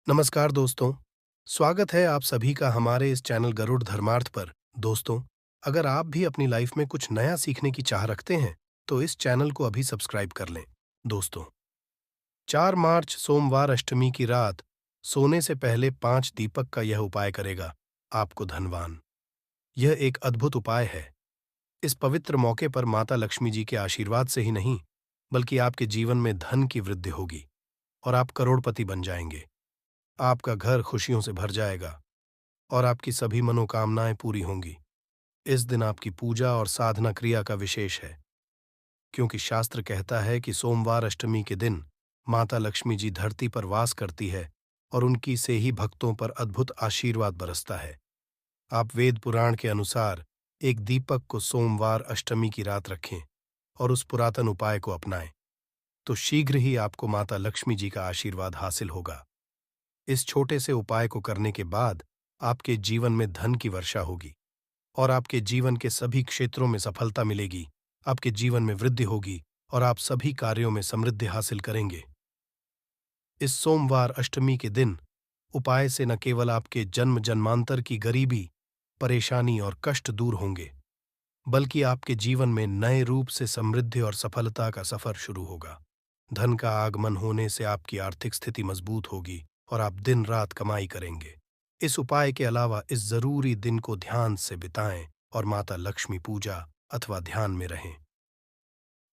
नमस्कार दोस्तों। स्वागत है आप सभी का हमारे इस चैनल गरुड़ धर्मार्थ पर। दोस्तों, अगर आप भी अपनी लाइफ में कुछ नया सीखने की चाह रखते हैं तो इस चैनल को अभी सब्सक्राइब कर लें। दोस्तों, 4 मार्च सोमवार अष्टमी की रात सोने से पहले 5 दीपक का यह उपाय करेगा आपको धनवान। यह एक अद्भुत उपाय है। इस पवित्र मौके पर माता लक्ष्मी जी के आशीर्वाद से ही नहीं बल्कि आपके जीवन में धन की वृद्धि होगी और आप करोड़पति बन जाएंगे। आपका घर खुशियों से भर जाएगा और आपकी सभी मनोकामनाएं पूरी होंगी। इस दिन आपकी पूजा और साधना क्रिया का विशेष है, क्योंकि शास्त्र कहता है कि सोमवार अष्टमी के दिन माता लक्ष्मी जी धरती पर वास करती है और उनकी से ही भक्तों पर अद्भुत आशीर्वाद बरसता है। आप वेद पुराण के अनुसार एक दीपक को सोमवार अष्टमी की रात रखें और उस पुरातन उपाय को अपनाएं, तो शीघ्र ही आपको माता लक्ष्मी जी का आशीर्वाद हासिल होगा। इस छोटे से उपाय को करने के बाद आपके जीवन में धन की वर्षा होगी और आपके जीवन के सभी क्षेत्रों में सफलता मिलेगी। आपके जीवन में वृद्धि होगी और आप सभी कार्यों में समृद्धि हासिल करेंगे। इस सोमवार अष्टमी के दिन उपाय से न केवल आपके जन्म जन्मांतर की गरीबी, परेशानी और कष्ट दूर होंगे, बल्कि आपके जीवन में नए रूप से समृद्धि और सफलता का सफर शुरू होगा। धन का आगमन होने से आपकी आर्थिक स्थिति मजबूत होगी और आप दिन रात कमाई करेंगे। इस उपाय के अलावा इस जरूरी दिन को ध्यान से बिताएं और माता लक्ष्मी पूजा अथवा ध्यान में रहें।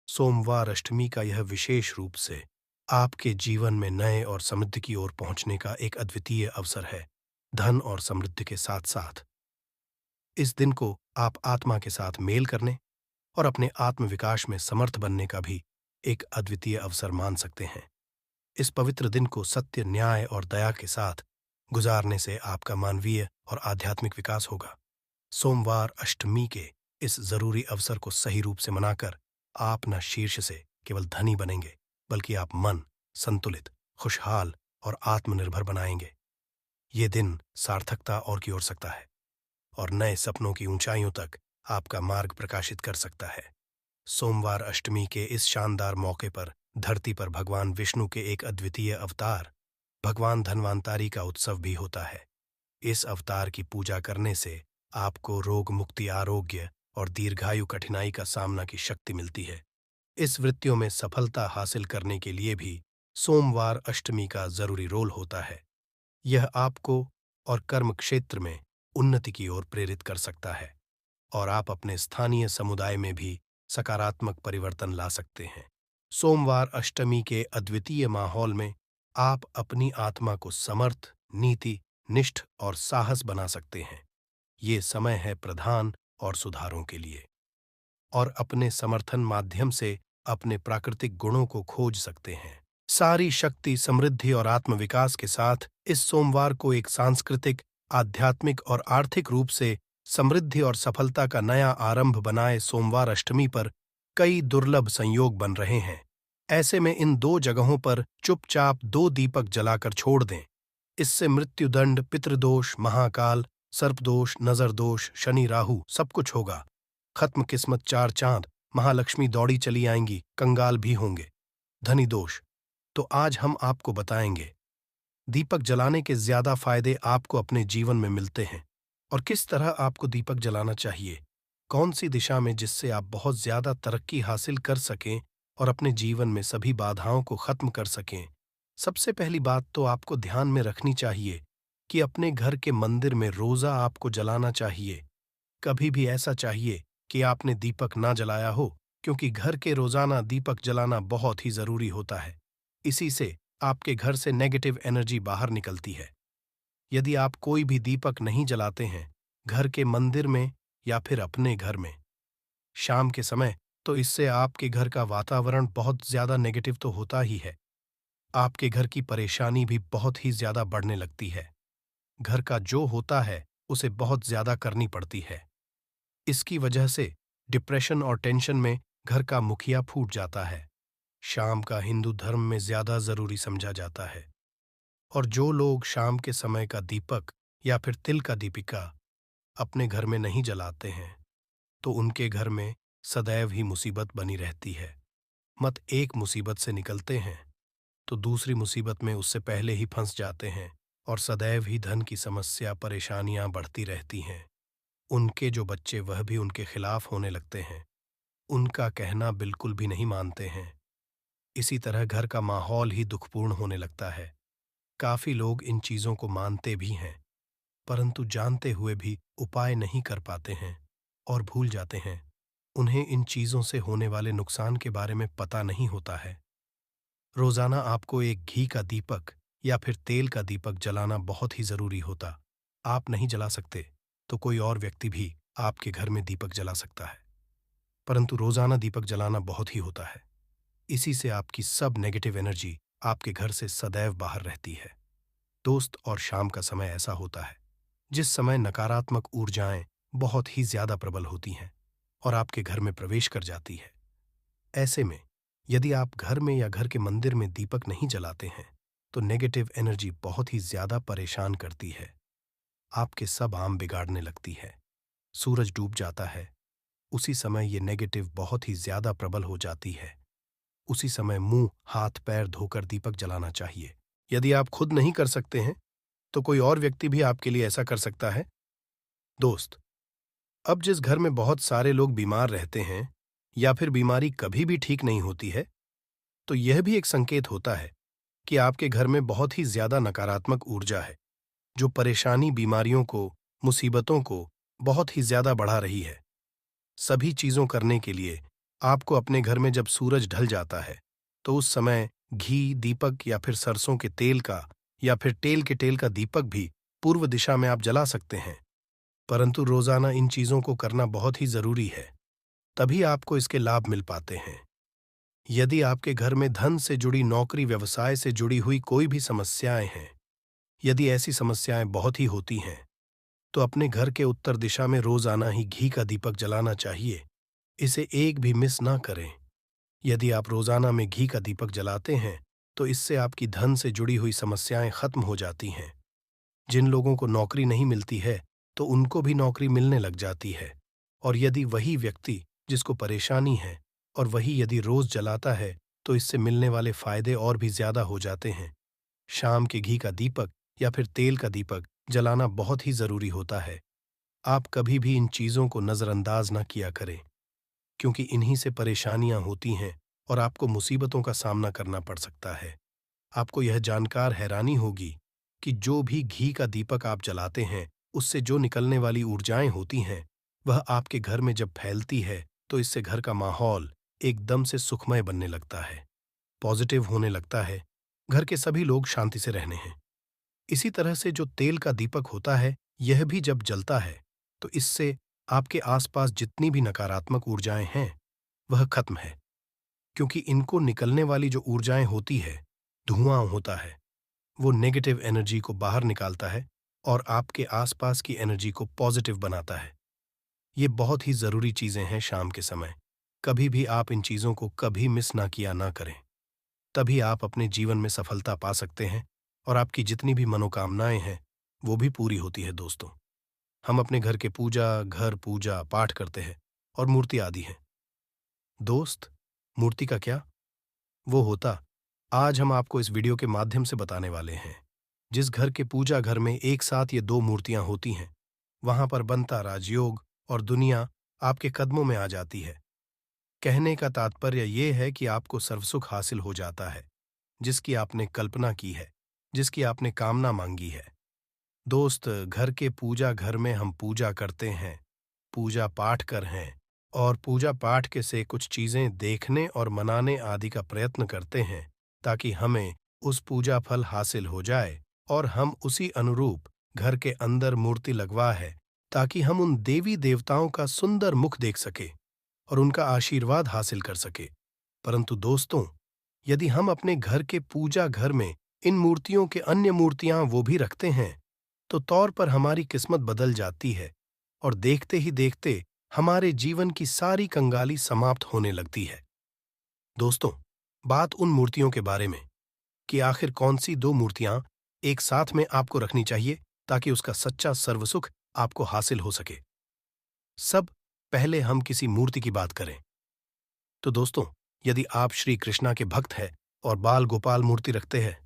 सोमवार अष्टमी का यह विशेष रूप से आपके जीवन में नए और समृद्धि की ओर पहुंचने का एक अद्वितीय अवसर है, धन और समृद्धि के साथ साथ। इस दिन को आप आत्मा के साथ मेल करने और अपने आत्मविकास में समर्थ बनने का भी एक अद्वितीय अवसर मान सकते हैं। इस पवित्र दिन को सत्य, न्याय और दया के साथ गुजारने से आपका मानवीय और आध्यात्मिक विकास होगा। सोमवार अष्टमी के इस जरूरी अवसर को सही रूप से मनाकर आप न शीर्ष से केवल धनी बनेंगे, बल्कि आप मन संतुलित, खुशहाल और आत्मनिर्भर बनाएंगे। ये दिन सार्थकता और की ओर सकता है और नए सपनों की ऊंचाइयों तक आपका मार्ग प्रकाशित कर सकता है। सोमवार अष्टमी के इस शानदार मौके पर धरती पर भगवान विष्णु के एक अद्वितीय अवतार भगवान धन्वंतरि का उत्सव भी होता है। इस अवतार की पूजा करने से आपको रोग मुक्ति, आरोग्य और दीर्घायु कठिनाई का सामना की शक्ति मिलती है। इस वृत्तियों में सफलता हासिल करने के लिए भी सोमवार अष्टमी का जरूरी रोल होता है। यह आपको और कर्म क्षेत्र में उन्नति की ओर प्रेरित कर सकता है और आप अपने स्थानीय समुदाय में भी सकारात्मक परिवर्तन ला सकते हैं। सोमवार अष्टमी के अद्वितीय माहौल में आप अपनी आत्मा को समर्थ, नीति, निष्ठ और साहस बना सकते हैं। ये समय है प्रधान और सुधारों के लिए और अपने समर्थन माध्यम से अपने प्राकृतिक गुणों को खोज सकते हैं। सारी शक्ति, समृद्धि और आत्मविकास के साथ इस सोमवार को एक सांस्कृतिक, आध्यात्मिक और आर्थिक रूप से समृद्धि और सफलता का नया आरंभ बनाए। सोमवार अष्टमी पर कई दुर्लभ संयोग बन रहे हैं। ऐसे में इन 2 जगहों पर चुपचाप 2 दीपक जलाकर छोड़ दें। इससे मृत्युदंड, पितृदोष, महाकाल, सर्पदोष, नजर दोष, शनि राहु सब कुछ होगा। खत्म किस्मत 4 चांद, महालक्ष्मी दौड़ी चली आएंगी, कंगाल भी होंगे। धनी दोष, तो आज हम आपको बताएंगे दीपक जलाने के ज्यादा फायदे आपको अपने जीवन में मिलते हैं और किस तरह आपको दीपक जलाना चाहिए, कौन सी दिशा में, जिससे आप बहुत ज्यादा तरक्की हासिल कर सकें और अपने जीवन में सभी बाधाओं को खत्म कर सकें। सबसे पहली बात तो आपको ध्यान में रखनी चाहिए कि अपने घर के मंदिर में रोजा आपको जलाना चाहिए। कभी भी ऐसा चाहिए कि आपने दीपक ना जलाया हो, क्योंकि घर के रोजाना दीपक जलाना बहुत ही जरूरी होता है। इसी से आपके घर से नेगेटिव एनर्जी बाहर निकलती है। यदि आप कोई भी दीपक नहीं जलाते हैं घर के मंदिर में या फिर अपने घर में शाम के समय, तो इससे आपके घर का वातावरण बहुत ज्यादा नेगेटिव तो होता ही है। आपके घर की परेशानी भी बहुत ही ज्यादा बढ़ने लगती है। घर का जो होता है उसे बहुत ज्यादा करनी पड़ती है। इसकी वजह से डिप्रेशन और टेंशन में घर का मुखिया फूट जाता है। शाम का हिंदू धर्म में ज्यादा जरूरी समझा जाता है और जो लोग शाम के समय का दीपक या फिर तिल का दीपिका अपने घर में नहीं जलाते हैं, तो उनके घर में सदैव ही मुसीबत बनी रहती है। मत एक मुसीबत से निकलते हैं तो दूसरी मुसीबत में उससे पहले ही फंस जाते हैं और सदैव ही धन की समस्या, परेशानियां बढ़ती रहती हैं। उनके जो बच्चे वह भी उनके खिलाफ होने लगते हैं, उनका कहना बिल्कुल भी नहीं मानते हैं। इसी तरह घर का माहौल ही दुखपूर्ण होने लगता है। काफी लोग इन चीजों को मानते भी हैं, परंतु जानते हुए भी उपाय नहीं कर पाते हैं और भूल जाते हैं। उन्हें इन चीजों से होने वाले नुकसान के बारे में पता नहीं होता है। रोजाना आपको एक घी का दीपक या फिर तेल का दीपक जलाना बहुत ही जरूरी होता। आप नहीं जला सकते तो कोई और व्यक्ति भी आपके घर में दीपक जला सकता है, परंतु रोजाना दीपक जलाना बहुत ही होता है। इसी से आपकी सब नेगेटिव एनर्जी आपके घर से सदैव बाहर रहती है। दोस्त, और शाम का समय ऐसा होता है जिस समय नकारात्मक ऊर्जाएं बहुत ही ज्यादा प्रबल होती हैं और आपके घर में प्रवेश कर जाती है। ऐसे में यदि आप घर में या घर के मंदिर में दीपक नहीं जलाते हैं तो नेगेटिव एनर्जी बहुत ही ज्यादा परेशान करती है। आपके सब आम बिगाड़ने लगती है। सूरज डूब जाता है, उसी समय ये नेगेटिव बहुत ही ज्यादा प्रबल हो जाती है। उसी समय मुंह हाथ पैर धोकर दीपक जलाना चाहिए। यदि आप खुद नहीं कर सकते हैं तो कोई और व्यक्ति भी आपके लिए ऐसा कर सकता है। दोस्त, अब जिस घर में बहुत सारे लोग बीमार रहते हैं या फिर बीमारी कभी भी ठीक नहीं होती है, तो यह भी एक संकेत होता है कि आपके घर में बहुत ही ज्यादा नकारात्मक ऊर्जा है, जो परेशानी, बीमारियों को, मुसीबतों को बहुत ही ज्यादा बढ़ा रही है। सभी चीजों करने के लिए आपको अपने घर में जब सूरज ढल जाता है तो उस समय घी दीपक या फिर सरसों के तेल का या फिर तेल के तेल का दीपक भी पूर्व दिशा में आप जला सकते हैं। परंतु रोजाना इन चीजों को करना बहुत ही जरूरी है, तभी आपको इसके लाभ मिल पाते हैं। यदि आपके घर में धन से जुड़ी, नौकरी व्यवसाय से जुड़ी हुई कोई भी समस्याएं हैं, यदि ऐसी समस्याएं बहुत ही होती हैं, तो अपने घर के उत्तर दिशा में रोजाना ही घी का दीपक जलाना चाहिए। इसे एक भी मिस ना करें। यदि आप रोजाना में घी का दीपक जलाते हैं तो इससे आपकी धन से जुड़ी हुई समस्याएं खत्म हो जाती हैं। जिन लोगों को नौकरी नहीं मिलती है तो उनको भी नौकरी मिलने लग जाती है। और यदि वही व्यक्ति जिसको परेशानी है और वही यदि रोज जलाता है तो इससे मिलने वाले फायदे और भी ज्यादा हो जाते हैं। शाम के घी का दीपक या फिर तेल का दीपक जलाना बहुत ही जरूरी होता है। आप कभी भी इन चीजों को नजरअंदाज ना किया करें, क्योंकि इन्हीं से परेशानियां होती हैं और आपको मुसीबतों का सामना करना पड़ सकता है। आपको यह जानकर हैरानी होगी कि जो भी घी का दीपक आप जलाते हैं उससे जो निकलने वाली ऊर्जाएं होती हैं वह आपके घर में जब फैलती है तो इससे घर का माहौल एकदम से सुखमय बनने लगता है, पॉजिटिव होने लगता है। घर के सभी लोग शांति से रहने हैं। इसी तरह से जो तेल का दीपक होता है, यह भी जब जलता है तो इससे आपके आसपास जितनी भी नकारात्मक ऊर्जाएं हैं वह खत्म है, क्योंकि इनको निकलने वाली जो ऊर्जाएं होती है, धुआं होता है, वो नेगेटिव एनर्जी को बाहर निकालता है और आपके आसपास की एनर्जी को पॉजिटिव बनाता है। ये बहुत ही जरूरी चीजें हैं शाम के समय। कभी भी आप इन चीजों को कभी मिस ना किया ना करें, तभी आप अपने जीवन में सफलता पा सकते हैं और आपकी जितनी भी मनोकामनाएं हैं वो भी पूरी होती है। दोस्तों, हम अपने घर के घर पूजा पाठ करते हैं और मूर्ति आदि हैं। दोस्त, मूर्ति का क्या वो होता, आज हम आपको इस वीडियो के माध्यम से बताने वाले हैं। जिस घर के पूजा घर में एक साथ ये दो मूर्तियां होती हैं, वहां पर बनता राजयोग और दुनिया आपके कदमों में आ जाती है। कहने का तात्पर्य ये है कि आपको सर्वसुख हासिल हो जाता है, जिसकी आपने कल्पना की है, जिसकी आपने कामना मांगी है। दोस्त, घर के पूजा घर में हम पूजा करते हैं, पूजा पाठ कर हैं और पूजा पाठ के से कुछ चीजें देखने और मनाने आदि का प्रयत्न करते हैं ताकि हमें उस पूजा फल हासिल हो जाए और हम उसी अनुरूप घर के अंदर मूर्ति लगवा है ताकि हम उन देवी देवताओं का सुंदर मुख देख सके और उनका आशीर्वाद हासिल कर सके। परंतु दोस्तों, यदि हम अपने घर के पूजा घर में इन मूर्तियों के अन्य मूर्तियां वो भी रखते हैं तो तौर पर हमारी किस्मत बदल जाती है और देखते ही देखते हमारे जीवन की सारी कंगाली समाप्त होने लगती है। दोस्तों, बात उन मूर्तियों के बारे में कि आखिर कौन सी दो मूर्तियां एक साथ में आपको रखनी चाहिए ताकि उसका सच्चा सर्वसुख आपको हासिल हो सके। सब पहले हम किसी मूर्ति की बात करें तो दोस्तों, यदि आप श्री कृष्णा के भक्त हैं और बाल गोपाल मूर्ति रखते हैं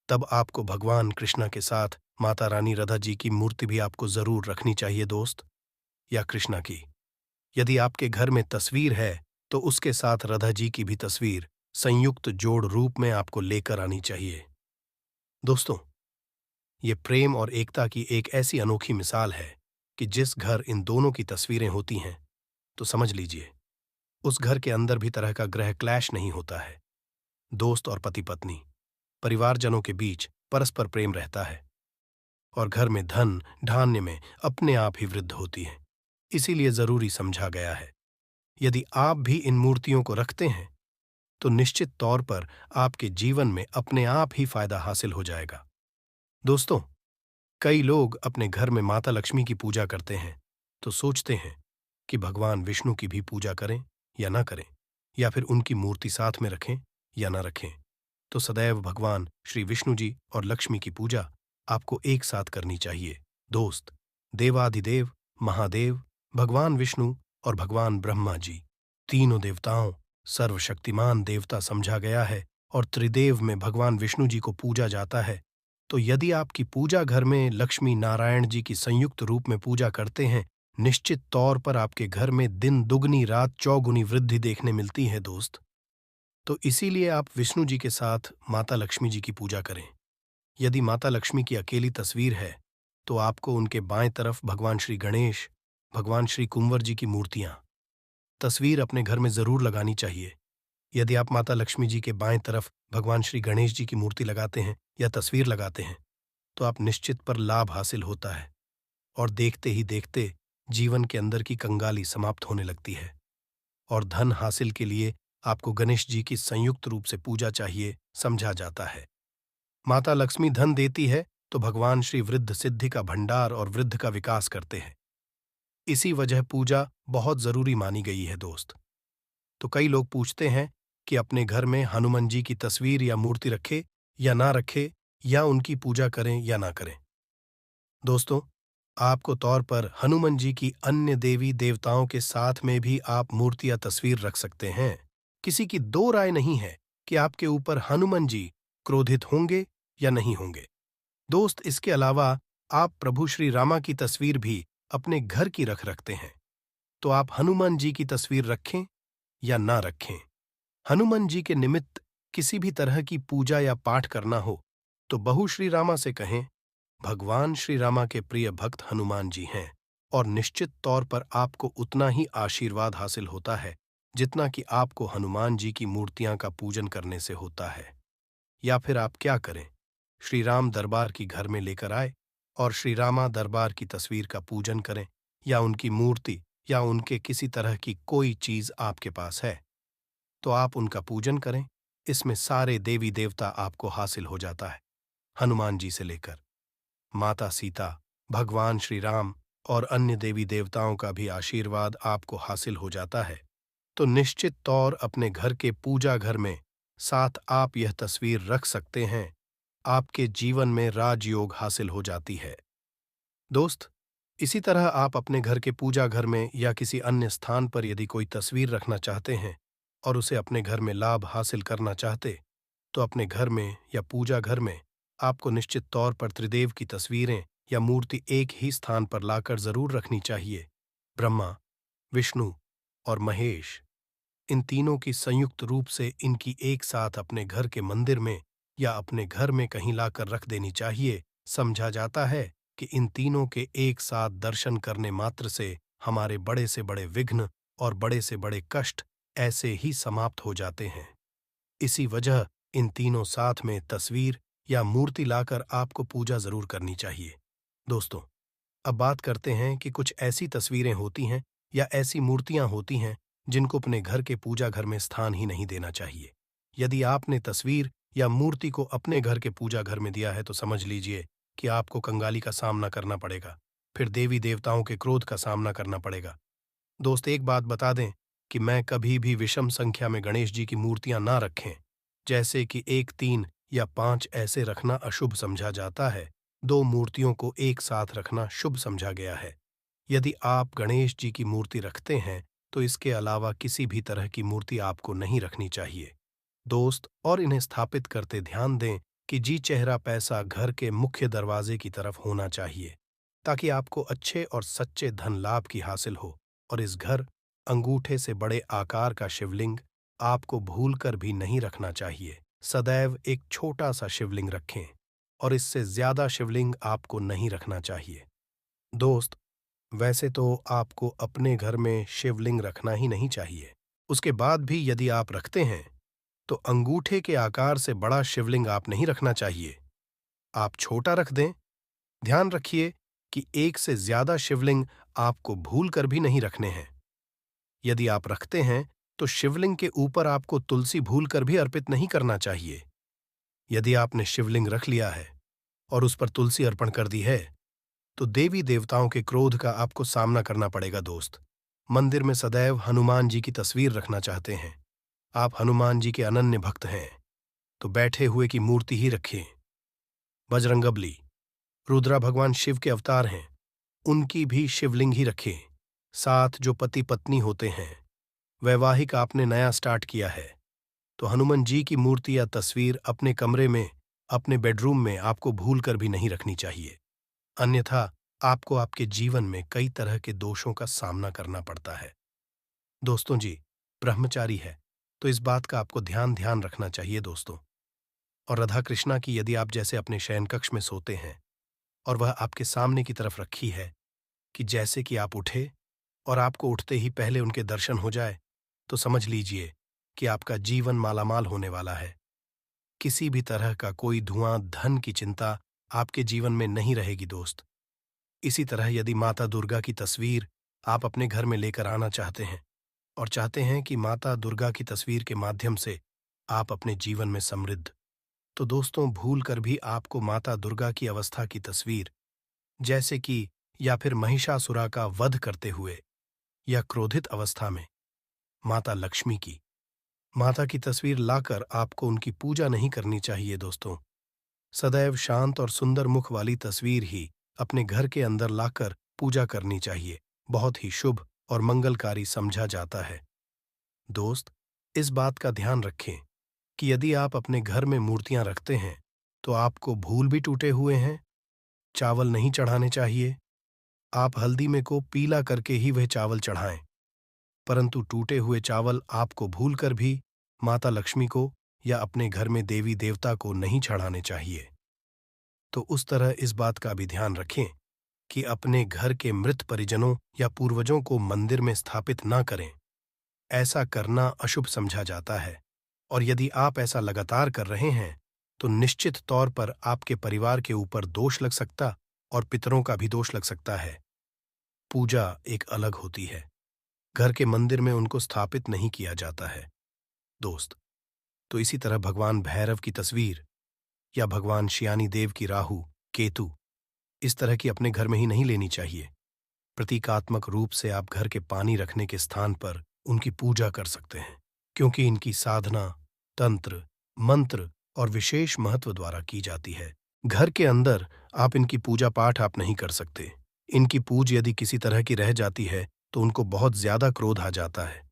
तब आपको भगवान कृष्णा के साथ माता रानी राधा जी की मूर्ति भी आपको जरूर रखनी चाहिए दोस्त, या कृष्णा की। यदि आपके घर में तस्वीर है तो उसके साथ राधा जी की भी तस्वीर संयुक्त जोड़ रूप में आपको लेकर आनी चाहिए। दोस्तों, ये प्रेम और एकता की एक ऐसी अनोखी मिसाल है कि जिस घर इन दोनों की तस्वीरें होती हैं, तो समझ लीजिए उस घर के अंदर भी तरह का ग्रह क्लैश नहीं होता है। दोस्त और पति पत्नी, परिवारजनों के बीच परस्पर प्रेम रहता है और घर में धन धान्य में अपने आप ही वृद्धि होती है। इसीलिए जरूरी समझा गया है, यदि आप भी इन मूर्तियों को रखते हैं तो निश्चित तौर पर आपके जीवन में अपने आप ही फायदा हासिल हो जाएगा। दोस्तों, कई लोग अपने घर में माता लक्ष्मी की पूजा करते हैं तो सोचते हैं कि भगवान विष्णु की भी पूजा करें या ना करें, या फिर उनकी मूर्ति साथ में रखें या ना रखें। तो सदैव भगवान श्री विष्णु जी और लक्ष्मी की पूजा आपको एक साथ करनी चाहिए। दोस्त, देवाधिदेव महादेव भगवान विष्णु और भगवान ब्रह्मा जी, तीनों देवताओं सर्वशक्तिमान देवता समझा गया है और त्रिदेव में भगवान विष्णु जी को पूजा जाता है। तो यदि आपकी पूजा घर में लक्ष्मी नारायण जी की संयुक्त रूप में पूजा करते हैं, निश्चित तौर पर आपके घर में दिन दुगनी रात चौगुनी वृद्धि देखने मिलती है दोस्त। तो इसीलिए आप विष्णु जी के साथ माता लक्ष्मी जी की पूजा करें। यदि माता लक्ष्मी की अकेली तस्वीर है तो आपको उनके बाएं तरफ भगवान श्री गणेश, भगवान श्री कुंवर जी की मूर्तियां तस्वीर अपने घर में जरूर लगानी चाहिए। यदि आप माता लक्ष्मी जी के बाएं तरफ भगवान श्री गणेश जी की मूर्ति लगाते हैं या तस्वीर लगाते हैं तो आप निश्चित पर लाभ हासिल होता है और देखते ही देखते जीवन के अंदर की कंगाली समाप्त होने लगती है। और धन हासिल के लिए आपको गणेश जी की संयुक्त रूप से पूजा चाहिए, समझा जाता है। माता लक्ष्मी धन देती है तो भगवान श्री वृद्ध सिद्धि का भंडार और वृद्ध का विकास करते हैं। इसी वजह पूजा बहुत जरूरी मानी गई है दोस्त। तो कई लोग पूछते हैं कि अपने घर में हनुमान जी की तस्वीर या मूर्ति रखे या ना रखे, या उनकी पूजा करें या ना करें। दोस्तों, आपको तौर पर हनुमान जी की अन्य देवी देवताओं के साथ में भी आप मूर्ति या तस्वीर रख सकते हैं। किसी की दो राय नहीं है कि आपके ऊपर हनुमान जी क्रोधित होंगे या नहीं होंगे। दोस्त, इसके अलावा आप प्रभु श्री रामा की तस्वीर भी अपने घर की रखते हैं, तो आप हनुमान जी की तस्वीर रखें या ना रखें। हनुमान जी के निमित्त किसी भी तरह की पूजा या पाठ करना हो तो बहू श्री रामा से कहें, भगवान श्री रामा के प्रिय भक्त हनुमान जी हैं और निश्चित तौर पर आपको उतना ही आशीर्वाद हासिल होता है जितना कि आपको हनुमान जी की मूर्तियां का पूजन करने से होता है। या फिर आप क्या करें, श्री राम दरबार की घर में लेकर आए और श्री रामा दरबार की तस्वीर का पूजन करें, या उनकी मूर्ति या उनके किसी तरह की कोई चीज आपके पास है तो आप उनका पूजन करें। इसमें सारे देवी देवता आपको हासिल हो जाता है। हनुमान जी से लेकर माता सीता, भगवान श्री राम और अन्य देवी देवताओं का भी आशीर्वाद आपको हासिल हो जाता है। तो निश्चित तौर अपने घर के पूजा घर में साथ आप यह तस्वीर रख सकते हैं। आपके जीवन में राजयोग हासिल हो जाती है। दोस्त, इसी तरह आप अपने घर के पूजा घर में या किसी अन्य स्थान पर यदि कोई तस्वीर रखना चाहते हैं और उसे अपने घर में लाभ हासिल करना चाहते, तो अपने घर में या पूजा घर में आपको निश्चित तौर पर त्रिदेव की तस्वीरें या मूर्ति एक ही स्थान पर लाकर जरूर रखनी चाहिए। ब्रह्मा, विष्णु और महेश, इन तीनों की संयुक्त रूप से इनकी एक साथ अपने घर के मंदिर में या अपने घर में कहीं लाकर रख देनी चाहिए। समझा जाता है कि इन तीनों के एक साथ दर्शन करने मात्र से हमारे बड़े से बड़े विघ्न और बड़े से बड़े कष्ट ऐसे ही समाप्त हो जाते हैं। इसी वजह इन तीनों साथ में तस्वीर या मूर्ति लाकर आपको पूजा जरूर करनी चाहिए। दोस्तों, अब बात करते हैं कि कुछ ऐसी तस्वीरें होती हैं या ऐसी मूर्तियां होती हैं जिनको अपने घर के पूजा घर में स्थान ही नहीं देना चाहिए। यदि आपने तस्वीर या मूर्ति को अपने घर के पूजा घर में दिया है तो समझ लीजिए कि आपको कंगाली का सामना करना पड़ेगा, फिर देवी देवताओं के क्रोध का सामना करना पड़ेगा। दोस्त, एक बात बता दें कि मैं कभी भी विषम संख्या में गणेश जी की मूर्तियां ना रखें, जैसे कि 1, 3 या 5 ऐसे रखना अशुभ समझा जाता है। 2 मूर्तियों को एक साथ रखना शुभ समझा गया है। यदि आप गणेश जी की मूर्ति रखते हैं तो इसके अलावा किसी भी तरह की मूर्ति आपको नहीं रखनी चाहिए। दोस्त, और इन्हें स्थापित करते ध्यान दें कि जी चेहरा पैसा घर के मुख्य दरवाजे की तरफ होना चाहिए, ताकि आपको अच्छे और सच्चे धन लाभ की हासिल हो। और इस घर अंगूठे से बड़े आकार का शिवलिंग आपको भूलकर भी नहीं रखना चाहिए। सदैव एक छोटा सा शिवलिंग रखें और इससे ज्यादा शिवलिंग आपको नहीं रखना चाहिए। दोस्त, वैसे तो आपको अपने घर में शिवलिंग रखना ही नहीं चाहिए। उसके बाद भी यदि आप रखते हैं तो अंगूठे के आकार से बड़ा शिवलिंग आप नहीं रखना चाहिए। आप छोटा रख दें। ध्यान रखिए कि एक से ज्यादा शिवलिंग आपको भूल कर भी नहीं रखने हैं। यदि आप रखते हैं तो शिवलिंग के ऊपर आपको तुलसी भूल कर भी अर्पित नहीं करना चाहिए। यदि आपने शिवलिंग रख लिया है और उस पर तुलसी अर्पण कर दी है तो देवी देवताओं के क्रोध का आपको सामना करना पड़ेगा। दोस्त, मंदिर में सदैव हनुमान जी की तस्वीर रखना चाहते हैं, आप हनुमान जी के अनन्य भक्त हैं, तो बैठे हुए की मूर्ति ही रखें। बजरंगबली, रुद्रा भगवान शिव के अवतार हैं, उनकी भी शिवलिंग ही रखें। साथ जो पति पत्नी होते हैं, वैवाहिक आपने नया स्टार्ट किया है, तो हनुमान जी की मूर्ति या तस्वीर अपने कमरे में, अपने बेडरूम में आपको भूल कर भी नहीं रखनी चाहिए। अन्यथा आपको आपके जीवन में कई तरह के दोषों का सामना करना पड़ता है। दोस्तों जी, ब्रह्मचारी है तो इस बात का आपको ध्यान ध्यान रखना चाहिए दोस्तों। और राधा कृष्णा की यदि आप जैसे अपने शयन कक्ष में सोते हैं और वह आपके सामने की तरफ रखी है कि जैसे कि आप उठे और आपको उठते ही पहले उनके दर्शन हो जाए, तो समझ लीजिए कि आपका जीवन मालामाल होने वाला है। किसी भी तरह का कोई धुआं, धन की चिंता आपके जीवन में नहीं रहेगी दोस्त। इसी तरह यदि माता दुर्गा की तस्वीर आप अपने घर में लेकर आना चाहते हैं और चाहते हैं कि माता दुर्गा की तस्वीर के माध्यम से आप अपने जीवन में समृद्ध, तो दोस्तों भूल कर भी आपको माता दुर्गा की अवस्था की तस्वीर, जैसे कि या फिर महिषासुरा का वध करते हुए या क्रोधित अवस्था में माता लक्ष्मी की, माता की तस्वीर लाकर आपको उनकी पूजा नहीं करनी चाहिए दोस्तों। सदैव शांत और सुंदर मुख वाली तस्वीर ही अपने घर के अंदर लाकर पूजा करनी चाहिए। बहुत ही शुभ और मंगलकारी समझा जाता है। दोस्त, इस बात का ध्यान रखें कि यदि आप अपने घर में मूर्तियां रखते हैं तो आपको भूल भी टूटे हुए हैं, चावल नहीं चढ़ाने चाहिए। आप हल्दी में को पीला करके ही वह चावल चढ़ाएं, परंतु टूटे हुए चावल आपको भूल कर भी माता लक्ष्मी को या अपने घर में देवी देवता को नहीं चढ़ाने चाहिए। तो उस तरह इस बात का भी ध्यान रखें कि अपने घर के मृत परिजनों या पूर्वजों को मंदिर में स्थापित ना करें। ऐसा करना अशुभ समझा जाता है और यदि आप ऐसा लगातार कर रहे हैं तो निश्चित तौर पर आपके परिवार के ऊपर दोष लग सकता और पितरों का भी दोष लग सकता है। पूजा एक अलग होती है, घर के मंदिर में उनको स्थापित नहीं किया जाता है दोस्त। तो इसी तरह भगवान भैरव की तस्वीर या भगवान शियानी देव की राहु, केतु, इस तरह की अपने घर में ही नहीं लेनी चाहिए। प्रतीकात्मक रूप से आप घर के पानी रखने के स्थान पर उनकी पूजा कर सकते हैं, क्योंकि इनकी साधना तंत्र, मंत्र और विशेष महत्व द्वारा की जाती है। घर के अंदर आप इनकी पूजा पाठ आप नहीं कर सकते। इनकी पूज यदि किसी तरह की रह जाती है तो उनको बहुत ज्यादा क्रोध आ जाता है।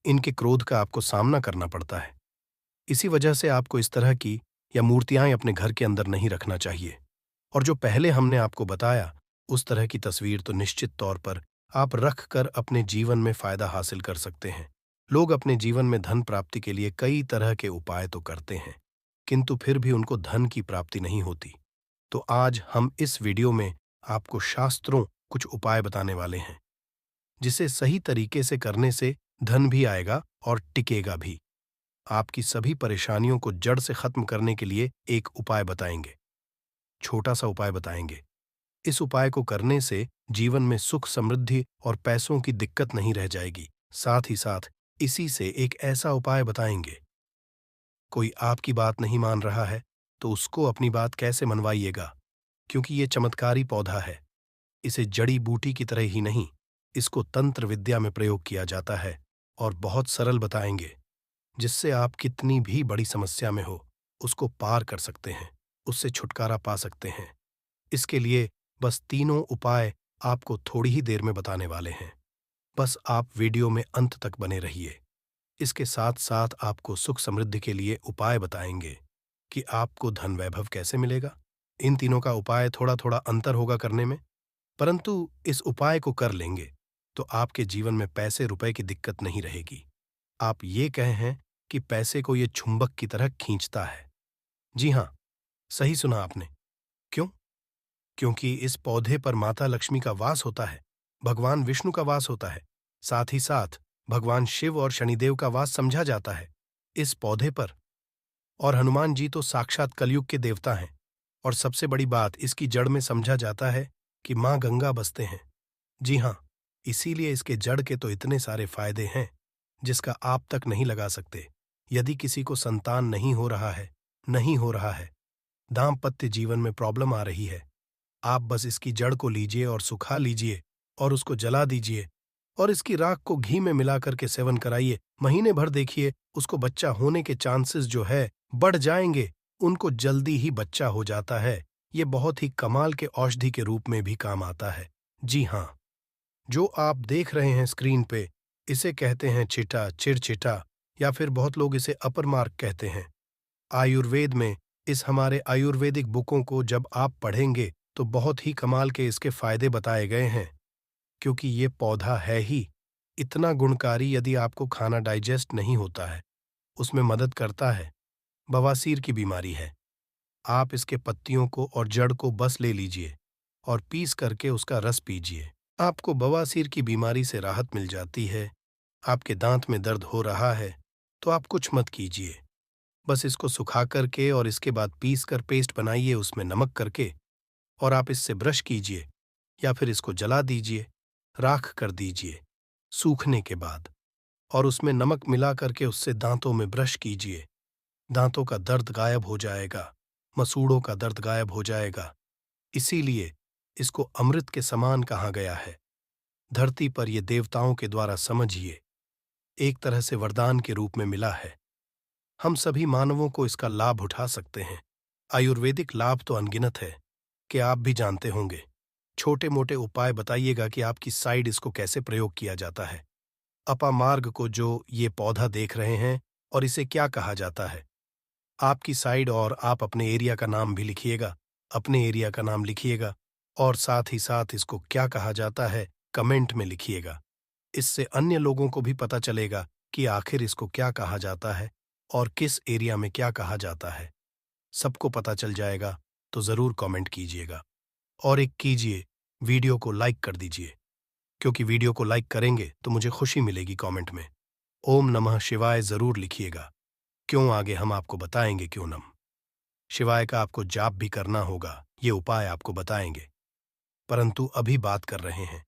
इनके क्रोध का आपको सामना करना पड़ता है। इसी वजह से आपको इस तरह की या मूर्तियां अपने घर के अंदर नहीं रखना चाहिए। और जो पहले हमने आपको बताया, उस तरह की तस्वीर तो निश्चित तौर पर आप रख कर अपने जीवन में फायदा हासिल कर सकते हैं। लोग अपने जीवन में धन प्राप्ति के लिए कई तरह के उपाय तो करते हैं, किंतु फिर भी उनको धन की प्राप्ति नहीं होती। तो आज हम इस वीडियो में आपको शास्त्रों कुछ उपाय बताने वाले हैं, जिसे सही तरीके से करने से धन भी आएगा और टिकेगा भी। आपकी सभी परेशानियों को जड़ से खत्म करने के लिए एक उपाय बताएंगे, छोटा सा उपाय बताएंगे। इस उपाय को करने से जीवन में सुख, समृद्धि और पैसों की दिक्कत नहीं रह जाएगी। साथ ही साथ इसी से एक ऐसा उपाय बताएंगे, कोई आपकी बात नहीं मान रहा है तो उसको अपनी बात कैसे मनवाइएगा, क्योंकि ये चमत्कारी पौधा है। इसे जड़ी बूटी की तरह ही नहीं, इसको तंत्र विद्या में प्रयोग किया जाता है और बहुत सरल बताएंगे, जिससे आप कितनी भी बड़ी समस्या में हो उसको पार कर सकते हैं, उससे छुटकारा पा सकते हैं। इसके लिए बस तीनों उपाय आपको थोड़ी ही देर में बताने वाले हैं। बस आप वीडियो में अंत तक बने रहिए। इसके साथ साथ आपको सुख समृद्धि के लिए उपाय बताएंगे कि आपको धन वैभव कैसे मिलेगा। इन तीनों का उपाय थोड़ा थोड़ा अंतर होगा करने में, परंतु इस उपाय को कर लेंगे तो आपके जीवन में पैसे रुपए की दिक्कत नहीं रहेगी। आप ये कहे हैं कि पैसे को ये चुंबक की तरह खींचता है। जी हाँ, सही सुना आपने। क्यों? क्योंकि इस पौधे पर माता लक्ष्मी का वास होता है, भगवान विष्णु का वास होता है, साथ ही साथ भगवान शिव और शनिदेव का वास समझा जाता है इस पौधे पर। और हनुमान जी तो साक्षात कलयुग के देवता हैं। और सबसे बड़ी बात, इसकी जड़ में समझा जाता है कि माँ गंगा बसते हैं। जी हाँ, इसीलिए इसके जड़ के तो इतने सारे फायदे हैं जिसका आप तक नहीं लगा सकते। यदि किसी को संतान नहीं हो रहा है, दाम्पत्य जीवन में प्रॉब्लम आ रही है, आप बस इसकी जड़ को लीजिए और सुखा लीजिए और उसको जला दीजिए और इसकी राख को घी में मिला करके सेवन कराइए। महीने भर देखिए, उसको बच्चा होने के चांसेस जो है बढ़ जाएंगे। उनको जल्दी ही बच्चा हो जाता है। ये बहुत ही कमाल के औषधि के रूप में भी काम आता है। जी हाँ, जो आप देख रहे हैं स्क्रीन पे, इसे कहते हैं चिटा, चिरचिटा, या फिर बहुत लोग इसे अपर मार्क कहते हैं। आयुर्वेद में इस हमारे आयुर्वेदिक बुकों को जब आप पढ़ेंगे तो बहुत ही कमाल के इसके फायदे बताए गए हैं, क्योंकि ये पौधा है ही इतना गुणकारी। यदि आपको खाना डाइजेस्ट नहीं होता है, उसमें मदद करता है। बवासीर की बीमारी है, आप इसके पत्तियों को और जड़ को बस ले लीजिए और पीस करके उसका रस पीजिए। आपको बवासीर की बीमारी से राहत मिल जाती है। आपके दांत में दर्द हो रहा है तो आप कुछ मत कीजिए, बस इसको सुखा करके और इसके बाद पीस कर पेस्ट बनाइए उसमें नमक करके, और आप इससे ब्रश कीजिए या फिर इसको जला दीजिए, राख कर दीजिए सूखने के बाद, और उसमें नमक मिला करके उससे दांतों में ब्रश कीजिए। दांतों का दर्द गायब हो जाएगा, मसूड़ों का दर्द गायब हो जाएगा। इसीलिए इसको अमृत के समान कहा गया है। धरती पर ये देवताओं के द्वारा, समझिए, एक तरह से वरदान के रूप में मिला है। हम सभी मानवों को इसका लाभ उठा सकते हैं। आयुर्वेदिक लाभ तो अनगिनत है कि आप भी जानते होंगे। छोटे मोटे उपाय बताइएगा कि आपकी साइड इसको कैसे प्रयोग किया जाता है। अपामार्ग को जो ये पौधा देख रहे हैं, और इसे क्या कहा जाता है, आपकी साइड, और आप अपने एरिया का नाम भी लिखिएगा, अपने एरिया का नाम लिखिएगा, और साथ ही साथ इसको क्या कहा जाता है कमेंट में लिखिएगा। इससे अन्य लोगों को भी पता चलेगा कि आखिर इसको क्या कहा जाता है और किस एरिया में क्या कहा जाता है। सबको पता चल जाएगा, तो ज़रूर कमेंट कीजिएगा। और एक कीजिए, वीडियो को लाइक कर दीजिए, क्योंकि वीडियो को लाइक करेंगे तो मुझे खुशी मिलेगी। कमेंट में ओम नमः शिवाय ज़रूर लिखिएगा। क्यों, आगे हम आपको बताएंगे क्यों नम शिवाय का आपको जाप भी करना होगा, ये उपाय आपको बताएंगे। परंतु अभी बात कर रहे हैं,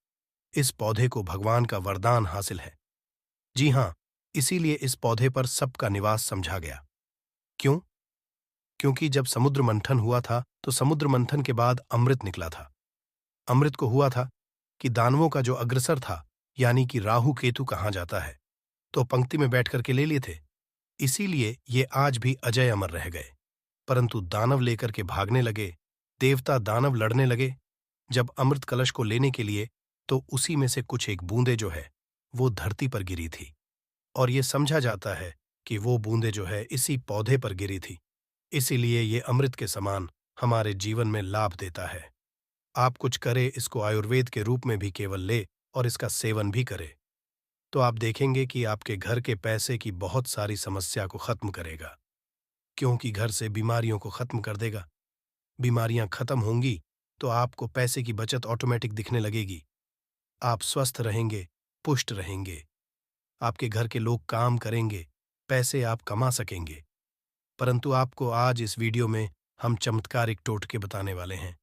इस पौधे को भगवान का वरदान हासिल है। जी हाँ, इसीलिए इस पौधे पर सबका निवास समझा गया। क्यों? क्योंकि जब समुद्र मंथन हुआ था तो समुद्र मंथन के बाद अमृत निकला था। अमृत को हुआ था कि दानवों का जो अग्रसर था, यानी कि राहु केतु कहा जाता है, तो पंक्ति में बैठ करके ले लिए थे। इसीलिए ये आज भी अजय अमर रह गए। परंतु दानव लेकर के भागने लगे, देवता दानव लड़ने लगे जब अमृत कलश को लेने के लिए, तो उसी में से कुछ एक बूंदे जो है वो धरती पर गिरी थी। और ये समझा जाता है कि वो बूंदे जो है इसी पौधे पर गिरी थी। इसीलिए ये अमृत के समान हमारे जीवन में लाभ देता है। आप कुछ करे, इसको आयुर्वेद के रूप में भी केवल ले और इसका सेवन भी करे, तो आप देखेंगे कि आपके घर के पैसे की बहुत सारी समस्या को खत्म करेगा। क्योंकि घर से बीमारियों को खत्म कर देगा। बीमारियां खत्म होंगी तो आपको पैसे की बचत ऑटोमेटिक दिखने लगेगी। आप स्वस्थ रहेंगे, पुष्ट रहेंगे। आपके घर के लोग काम करेंगे, पैसे आप कमा सकेंगे। परंतु आपको आज इस वीडियो में हम चमत्कारिक टोटके बताने वाले हैं।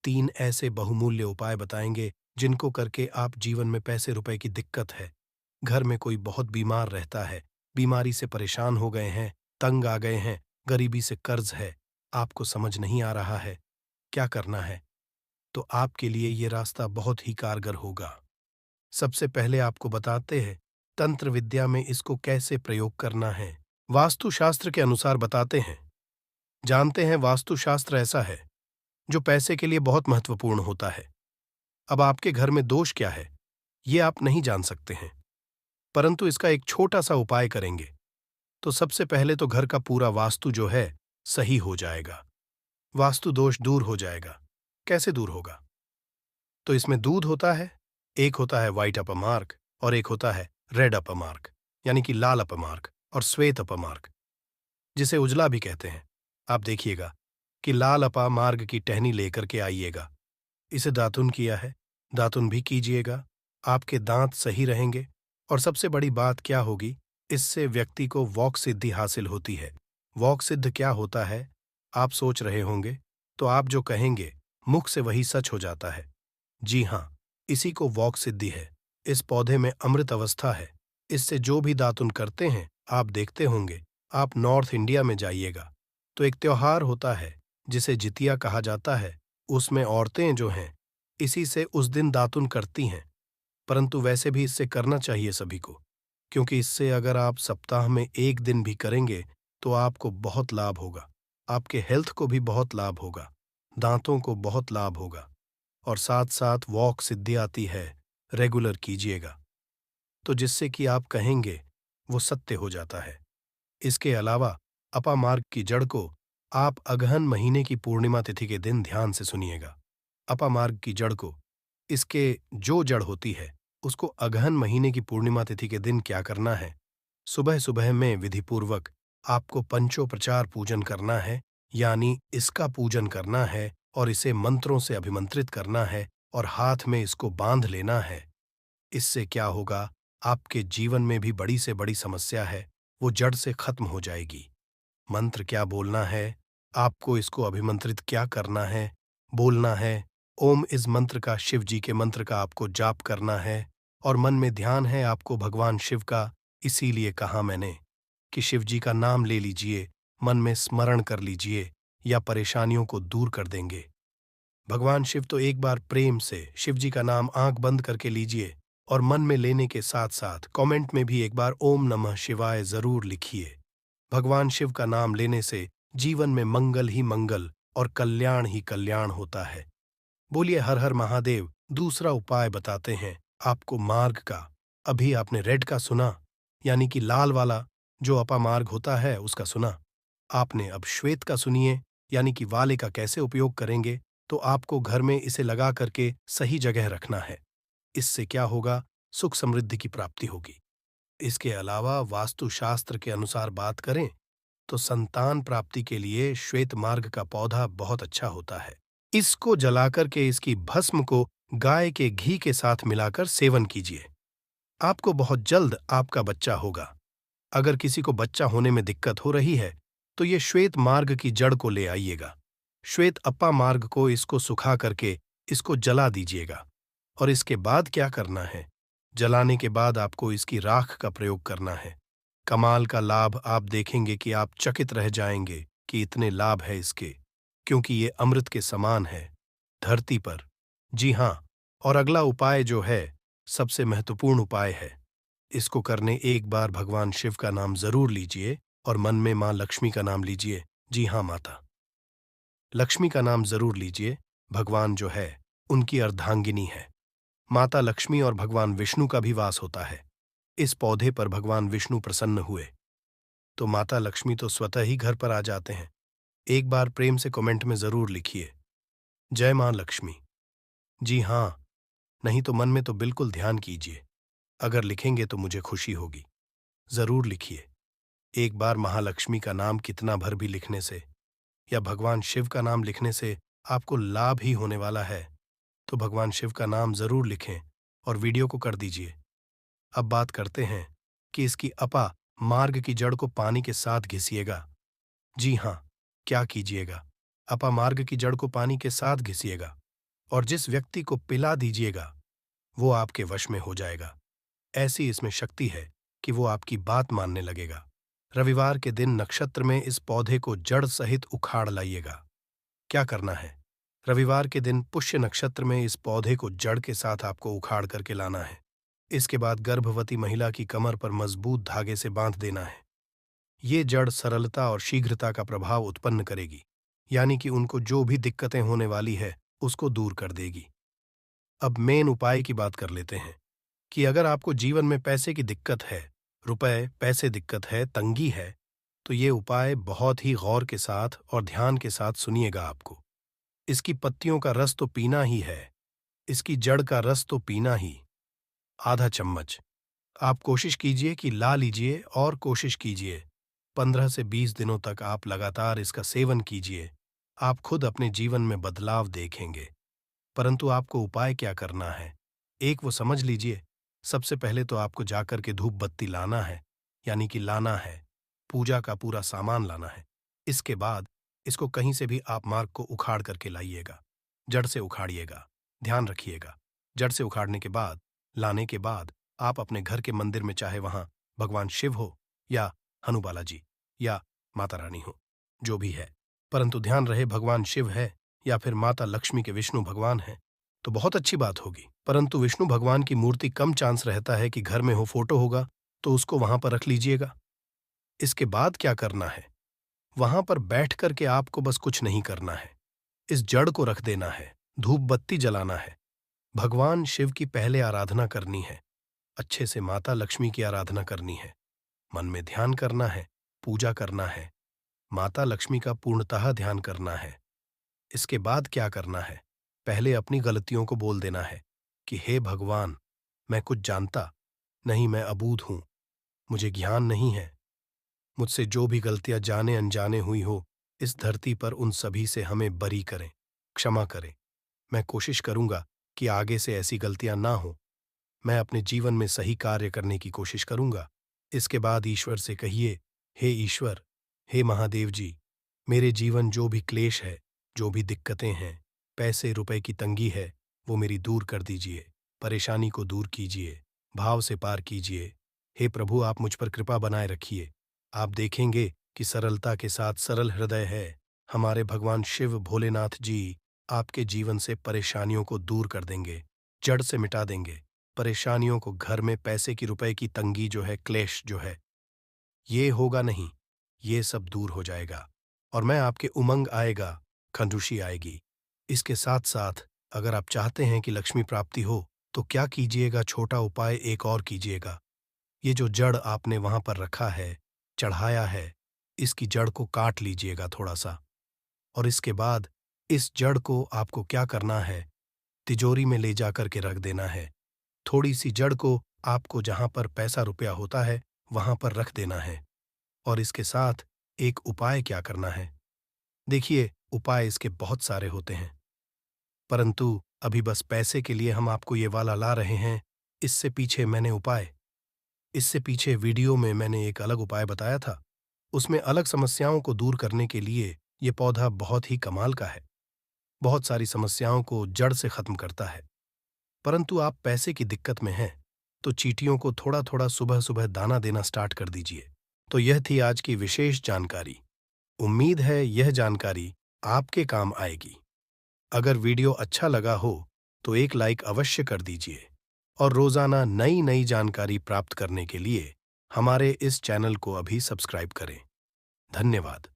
3 ऐसे बहुमूल्य उपाय बताएंगे जिनको करके आप जीवन में पैसे रुपए की दिक्कत है, घर में कोई बहुत बीमार रहता है, बीमारी से परेशान हो गए हैं, तंग आ गए हैं, गरीबी से कर्ज है, आपको समझ नहीं आ रहा है क्या करना है, तो आपके लिए ये रास्ता बहुत ही कारगर होगा। सबसे पहले आपको बताते हैं तंत्र विद्या में इसको कैसे प्रयोग करना है। वास्तुशास्त्र के अनुसार बताते हैं। जानते हैं, वास्तुशास्त्र ऐसा है जो पैसे के लिए बहुत महत्वपूर्ण होता है। अब आपके घर में दोष क्या है, ये आप नहीं जान सकते हैं, परंतु इसका एक छोटा सा उपाय करेंगे तो सबसे पहले तो घर का पूरा वास्तु जो है सही हो जाएगा, वास्तु दोष दूर हो जाएगा। कैसे दूर होगा? तो इसमें दूध होता है, एक होता है व्हाइट अपमार्क और एक होता है रेड अपमार्क, यानी कि लाल अपमार्क और श्वेत अपमार्क, जिसे उजला भी कहते हैं। आप देखिएगा कि लाल अपमार्ग की टहनी लेकर के आइएगा। इसे दातुन किया है, दातुन भी कीजिएगा। आपके दांत सही रहेंगे और सबसे बड़ी बात क्या होगी, इससे व्यक्ति को वॉक सिद्धि हासिल होती है। वॉक सिद्ध क्या होता है, आप सोच रहे होंगे, तो आप जो कहेंगे मुख से वही सच हो जाता है। जी हाँ, इसी को वॉक सिद्धि है। इस पौधे में अमृत अवस्था है। इससे जो भी दातुन करते हैं, आप देखते होंगे। आप नॉर्थ इंडिया में जाइएगा तो एक त्योहार होता है जिसे जितिया कहा जाता है। उसमें औरतें जो हैं, इसी से उस दिन दातुन करती हैं। परंतु वैसे भी इससे करना चाहिए सभी को, क्योंकि इससे अगर आप सप्ताह में एक दिन भी करेंगे तो आपको बहुत लाभ होगा। आपके हेल्थ को भी बहुत लाभ होगा, दांतों को बहुत लाभ होगा और साथ साथ वॉक सिद्धि आती है। रेगुलर कीजिएगा तो जिससे कि आप कहेंगे वो सत्य हो जाता है। इसके अलावा अपामार्ग की जड़ को आप अगहन महीने की पूर्णिमा तिथि के दिन ध्यान से सुनिएगा। अपामार्ग की जड़ को, इसके जो जड़ होती है, उसको अगहन महीने की पूर्णिमा तिथि के दिन क्या करना है, सुबह सुबह में विधिपूर्वक आपको पंचोपचार पूजन करना है, यानी इसका पूजन करना है और इसे मंत्रों से अभिमंत्रित करना है और हाथ में इसको बांध लेना है। इससे क्या होगा, आपके जीवन में भी बड़ी से बड़ी समस्या है, वो जड़ से खत्म हो जाएगी। मंत्र क्या बोलना है, आपको इसको अभिमंत्रित क्या करना है, बोलना है ओम। इस मंत्र का, शिव जी के मंत्र का आपको जाप करना है और मन में ध्यान है आपको भगवान शिव का। इसीलिए कहा मैंने कि शिव जी का नाम ले लीजिए, मन में स्मरण कर लीजिए, या परेशानियों को दूर कर देंगे। भगवान शिव तो एक बार प्रेम से शिव जी का नाम आंख बंद करके लीजिए और मन में लेने के साथ साथ कमेंट में भी एक बार ओम नमः शिवाय जरूर लिखिए। भगवान शिव का नाम लेने से जीवन में मंगल ही मंगल और कल्याण ही कल्याण होता है। बोलिए हर हर महादेव। दूसरा उपाय बताते हैं आपको मार्ग का। अभी आपने रेड का सुना, यानी कि लाल वाला जो अपामार्ग होता है उसका सुना। आपने अब श्वेत का सुनिए, यानी कि वाले का कैसे उपयोग करेंगे। तो आपको घर में इसे लगा करके सही जगह रखना है। इससे क्या होगा, सुख समृद्धि की प्राप्ति होगी। इसके अलावा वास्तुशास्त्र के अनुसार बात करें तो संतान प्राप्ति के लिए श्वेत मार्ग का पौधा बहुत अच्छा होता है। इसको जलाकर के इसकी भस्म को गाय के घी के साथ मिलाकर सेवन कीजिए। आपको बहुत जल्द आपका बच्चा होगा। अगर किसी को बच्चा होने में दिक्कत हो रही है तो ये श्वेत मार्ग की जड़ को ले आइएगा। श्वेत अप्पा मार्ग को, इसको सुखा करके इसको जला दीजिएगा। और इसके बाद क्या करना है, जलाने के बाद आपको इसकी राख का प्रयोग करना है। कमाल का लाभ आप देखेंगे कि आप चकित रह जाएंगे कि इतने लाभ है इसके, क्योंकि ये अमृत के समान है धरती पर। जी हाँ, और अगला उपाय जो है सबसे महत्वपूर्ण उपाय है। इसको करने एक बार भगवान शिव का नाम जरूर लीजिए और मन में मां लक्ष्मी का नाम लीजिए। जी हाँ, माता लक्ष्मी का नाम जरूर लीजिए। भगवान जो है उनकी अर्धांगिनी है। माता लक्ष्मी और भगवान विष्णु का भी वास होता है। इस पौधे पर भगवान विष्णु प्रसन्न हुए तो माता लक्ष्मी तो स्वतः ही घर पर आ जाते हैं। एक बार प्रेम से कमेंट में जरूर लिखिए, जय मां लक्ष्मी। जी हाँ, नहीं तो मन में तो बिल्कुल ध्यान कीजिए। अगर लिखेंगे तो मुझे खुशी होगी। जरूर लिखिए। एक बार महालक्ष्मी का नाम कितना भर भी लिखने से या भगवान शिव का नाम लिखने से आपको लाभ ही होने वाला है। तो भगवान शिव का नाम जरूर लिखें और वीडियो को कर दीजिए। अब बात करते हैं कि इसकी अपा मार्ग की जड़ को पानी के साथ घिसिएगा। जी हाँ, क्या कीजिएगा, अपा मार्ग की जड़ को पानी के साथ घिसिएगा और जिस व्यक्ति को पिला दीजिएगा वो आपके वश में हो जाएगा। ऐसी इसमें शक्ति है कि वो आपकी बात मानने लगेगा। रविवार के दिन नक्षत्र में इस पौधे को जड़ सहित उखाड़ लाइएगा। क्या करना है, रविवार के दिन पुष्य नक्षत्र में इस पौधे को जड़ के साथ आपको उखाड़ करके लाना है। इसके बाद गर्भवती महिला की कमर पर मजबूत धागे से बांध देना है। ये जड़ सरलता और शीघ्रता का प्रभाव उत्पन्न करेगी, यानी कि उनको जो भी दिक्कतें होने वाली है उसको दूर कर देगी। अब मेन उपाय की बात कर लेते हैं कि अगर आपको जीवन में पैसे की दिक्कत है, रुपए पैसे दिक्कत है, तंगी है, तो ये उपाय बहुत ही गौर के साथ और ध्यान के साथ सुनिएगा आपको। इसकी पत्तियों का रस तो पीना ही है, इसकी जड़ का रस तो पीना ही। आधा चम्मच आप कोशिश कीजिए कि ला लीजिए और कोशिश कीजिए। 15 से 20 दिनों तक आप लगातार इसका सेवन कीजिए। आप खुद अपने जीवन में बदलाव देखेंगे। परंतु आपको उपाय क्या करना है, एक वो समझ लीजिए। सबसे पहले तो आपको जाकर के धूप बत्ती लाना है, यानी कि लाना है, पूजा का पूरा सामान लाना है। इसके बाद इसको कहीं से भी आप मार्ग को उखाड़ करके लाइएगा, जड़ से उखाड़िएगा। ध्यान रखिएगा, जड़ से उखाड़ने के बाद, लाने के बाद आप अपने घर के मंदिर में, चाहे वहां भगवान शिव हो या हनुबाला जी या माता रानी हो, जो भी है, परंतु ध्यान रहे भगवान शिव है या फिर माता लक्ष्मी के विष्णु भगवान हैं, तो बहुत अच्छी बात होगी। परंतु विष्णु भगवान की मूर्ति कम चांस रहता है कि घर में हो, फोटो होगा, तो उसको वहां पर रख लीजिएगा। इसके बाद क्या करना है, वहां पर बैठ करके आपको बस कुछ नहीं करना है, इस जड़ को रख देना है, धूप बत्ती जलाना है, भगवान शिव की पहले आराधना करनी है, अच्छे से माता लक्ष्मी की आराधना करनी है, मन में ध्यान करना है, पूजा करना है, माता लक्ष्मी का पूर्णतः ध्यान करना है। इसके बाद क्या करना है, पहले अपनी गलतियों को बोल देना है कि हे भगवान, मैं कुछ जानता नहीं, मैं अबूझ हूं, मुझे ज्ञान नहीं है, मुझसे जो भी गलतियां जाने अनजाने हुई हो, इस धरती पर उन सभी से हमें बरी करें, क्षमा करें। मैं कोशिश करूंगा कि आगे से ऐसी गलतियां ना हो, मैं अपने जीवन में सही कार्य करने की कोशिश करूंगा। इसके बाद ईश्वर से कहिए, हे ईश्वर, हे महादेव जी, मेरे जीवन जो भी क्लेश है, जो भी दिक्कतें हैं, पैसे रुपए की तंगी है, वो मेरी दूर कर दीजिए, परेशानी को दूर कीजिए, भाव से पार कीजिए। हे प्रभु, आप मुझ पर कृपा बनाए रखिए। आप देखेंगे कि सरलता के साथ सरल हृदय है हमारे भगवान शिव भोलेनाथ जी, आपके जीवन से परेशानियों को दूर कर देंगे, जड़ से मिटा देंगे। परेशानियों को, घर में पैसे की, रुपए की तंगी जो है, क्लेश जो है, ये होगा नहीं, ये सब दूर हो जाएगा और मैं आपके उमंग आएगा, खंडुशी आएगी। इसके साथ साथ अगर आप चाहते हैं कि लक्ष्मी प्राप्ति हो, तो क्या कीजिएगा, छोटा उपाय एक और कीजिएगा। ये जो जड़ आपने वहां पर रखा है, चढ़ाया है, इसकी जड़ को काट लीजिएगा थोड़ा सा, और इसके बाद इस जड़ को आपको क्या करना है, तिजोरी में ले जाकर के रख देना है। थोड़ी सी जड़ को आपको जहां पर पैसा रुपया होता है, वहां पर रख देना है। और इसके साथ एक उपाय क्या करना है, देखिए उपाय इसके बहुत सारे होते हैं, परंतु अभी बस पैसे के लिए हम आपको ये वाला ला रहे हैं। इससे पीछे मैंने उपाय, इससे पीछे वीडियो में मैंने एक अलग उपाय बताया था, उसमें अलग समस्याओं को दूर करने के लिए ये पौधा बहुत ही कमाल का है, बहुत सारी समस्याओं को जड़ से खत्म करता है। परंतु आप पैसे की दिक्कत में हैं, तो चींटियों को थोड़ा थोड़ा सुबह सुबह दाना देना स्टार्ट कर दीजिए। तो यह थी आज की विशेष जानकारी। उम्मीद है यह जानकारी आपके काम आएगी। अगर वीडियो अच्छा लगा हो तो एक लाइक अवश्य कर दीजिए और रोजाना नई नई जानकारी प्राप्त करने के लिए हमारे इस चैनल को अभी सब्सक्राइब करें। धन्यवाद।